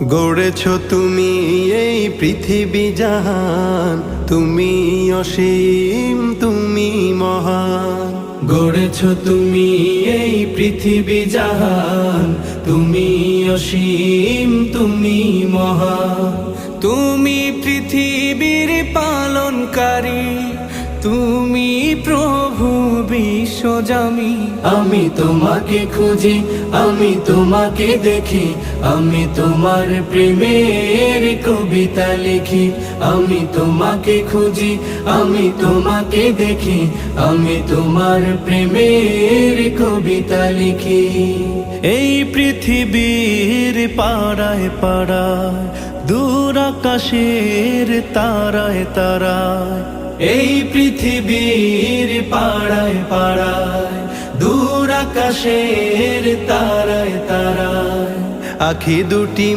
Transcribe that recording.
গড়েছ তুমি এই পৃথিবী জাহান, তুমি অসীম তুমি মহান। গড়েছ তুমি এই পৃথিবী জাহান, তুমি অসীম তুমি মহান। তুমি পৃথিবীর পালনকারী, তুমি প্রভু বিশ্বজামি। আমি তোমাকে খুঁজি, আমি তোমাকে দেখি, আমি তোমার প্রেমের কবিতা লিখি। আমি তোমাকে খুঁজি, আমি তোমাকে দেখি, আমি তোমার প্রেমের কবিতা লিখি। এই পৃথিবীর পাড়ায় পাড়ায়, দূর আকাশের তারায় তারায়। এই পৃথিবীর পাড়ায় পাড়ায়, দূর আকাশের তারায় তারায়। আখি দুটি